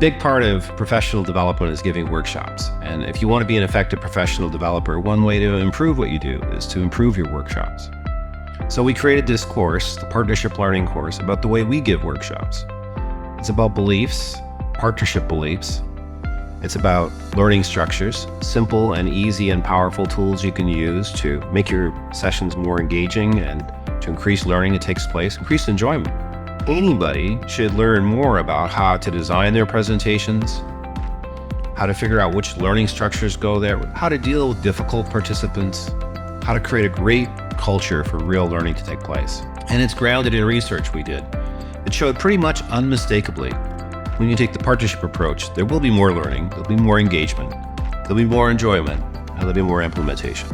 big part of professional development is giving workshops. And if you want to be an effective professional developer, one way to improve what you do is to improve your workshops. So we created this course, the Partnership Learning course, about the way we give workshops. It's about beliefs, partnership beliefs. It's about learning structures, simple and easy and powerful tools you can use to make your sessions more engaging and to increase learning that takes place, increase enjoyment. Anybody should learn more about how to design their presentations, how to figure out which learning structures go there, how to deal with difficult participants, how to create a great culture for real learning to take place. And it's grounded in research we did. It showed pretty much unmistakably, when you take the partnership approach, there will be more learning, there'll be more engagement, there'll be more enjoyment, and there'll be more implementation.